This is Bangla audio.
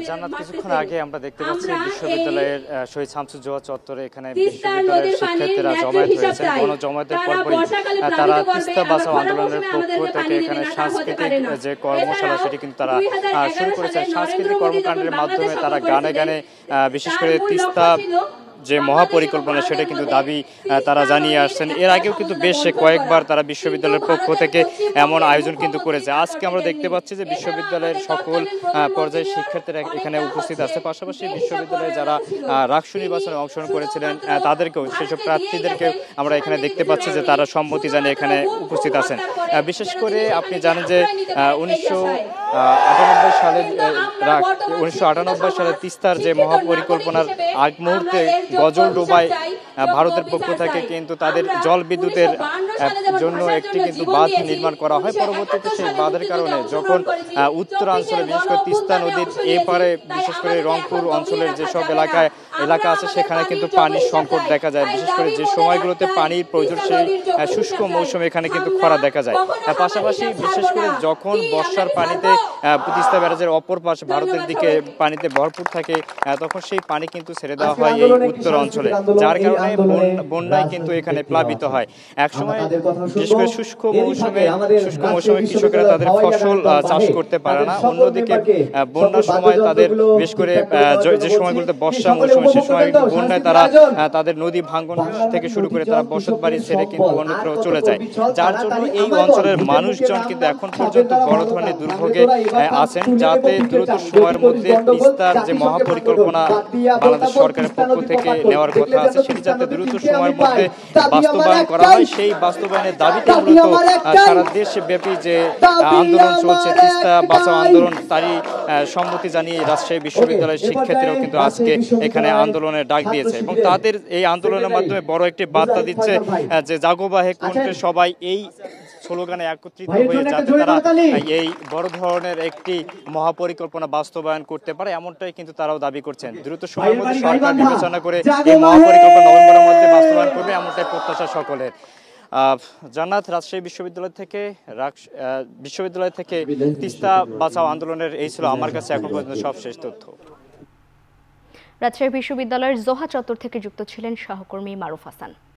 জান্নাত, কিছুক্ষণ আগে আমরা দেখতে পাচ্ছি বিশ্ববিদ্যালয়ের শহীদ শামসুজ্জোহা চত্বরে এখানে বিশ্ববিদ্যালয়ের শিক্ষার্থীরা জমায়েত হয়েছে। গণজমায়েতের পরপরই তারা তিস্তা বাঁচাও আন্দোলনের পক্ষ থেকে এখানে সাংস্কৃতিক যে কর্মশালা সেটি কিন্তু তারা শুরু করেছে। সাংস্কৃতিক কর্মকাণ্ডের মাধ্যমে তারা গানে গানে বিশেষ করে তিস্তা যে মহাপরিকল্পনা সেটা কিন্তু দাবি তারা জানিয়ে আসছেন। এর আগেও কিন্তু বেশ কয়েকবার তারা বিশ্ববিদ্যালয়ের পক্ষ থেকে এমন আয়োজন কিন্তু করেছে। আজকে আমরা দেখতে পাচ্ছি যে বিশ্ববিদ্যালয়ের সকল পর্যায়ের শিক্ষার্থীরা এখানে উপস্থিত আছে। পাশাপাশি বিশ্ববিদ্যালয়ে যারা রাকসু নির্বাচনে অংশগ্রহণ করেছিলেন তাদেরকেও, সেসব প্রার্থীদেরকেও আমরা এখানে দেখতে পাচ্ছি যে তারা সম্মতি জানিয়ে এখানে উপস্থিত আছেন। বিশেষ করে আপনি জানেন যে 1998 সালে তিস্তার যে মহাপরিকল্পনার আগ মুহূর্তে গজলডোবায় ভারতের পক্ষ থেকে কিন্তু তাদের জল বিদ্যুতের জন্য একটি কিন্তু বাঁধ নির্মাণ করা হয়। পরবর্তীতে সেই বাঁধের কারণে যখন উত্তরাঞ্চলে বিশেষ করে তিস্তা নদীর এপারে বিশেষ করে রংপুর অঞ্চলের যেসব এলাকা আছে সেখানে কিন্তু পানির সংকট দেখা যায়। বিশেষ করে যে সময়গুলোতে পানির প্রয়োজন সেই শুষ্ক মৌসুমে এখানে কিন্তু খরা দেখা যায়। পাশাপাশি বিশেষ করে যখন বর্ষার পানিতে তিস্তা ব্যারাজের অপর পাশে ভারতের দিকে পানিতে ভরপুর থাকে তখন সেই পানি কিন্তু ছেড়ে দেওয়া হয় এই উত্তর অঞ্চলে, যার কারণে বন্যায় কিন্তু এখানে প্লাবিত হয়। একসময় বিশেষ করে শুষ্ক মৌসুমে কৃষকেরা তাদের ফসল চাষ করতে পারে না। অন্যদিকে বন্যার সময় তাদের বিশেষ করে যে সময়গুলোতে বর্ষা মৌসুমে সে সময় বন্যায় তারা তাদের নদী ভাঙ্গন থেকে শুরু করে তারা বসত বাড়ি ছেড়ে কিন্তু অন্যত্র চলে যায়, যার জন্য এই অঞ্চলের মানুষজন কিন্তু এখন পর্যন্ত বড় ধরনের দুর্ভোগে আছেন। যাতে দ্রুত সময়ের মধ্যে তিস্তার যে মহাপরিকল্পনা বাংলাদেশ সরকারের পক্ষ থেকে নেওয়ার কথা আছে সেটি যাতে দ্রুত সময়ের মধ্যে বাস্তবায়ন করা হয়, সেই বাস্তবায়নের দাবিতে মূলত সারা দেশব্যাপী যে আন্দোলন চলছে তিস্তা বাঁচাও আন্দোলন তারই সম্মতি জানিয়ে রাজশাহী বিশ্ববিদ্যালয়ের শিক্ষার্থীরাও কিন্তু আজকে এখানে আন্দোলনের ডাক দিয়েছে এবং তাদের এই আন্দোলনের মাধ্যমে বড় একটি বার্তা দিচ্ছে যে জাগোবাহে কণ্ঠে সবাই এই স্লোগানে একত্রিত হয়ে যাতে তারা এই বড় ধরনের একটি মহাপরিকল্পনা বাস্তবায়ন করতে পারে, এমনটাই কিন্তু তারাও দাবি করছেন। দ্রুত সময়ের মধ্যে সরকার বিবেচনা করে এই মহাপরিকল্পনা নভেম্বরের মধ্যে বাস্তবায়ন করবে, এমনটাই প্রত্যাশা সকলের। জান্নাত, রাজশাহী বিশ্ববিদ্যালয় থেকে তিস্তা বাঁচাও আন্দোলনের এই ছিল আমার কাছে এখন পর্যন্ত সবশেষ তথ্য। রাজশাহী বিশ্ববিদ্যালয়ের জোহা চত্বর থেকে যুক্ত ছিলেন সহকর্মী মারুফ হাসান।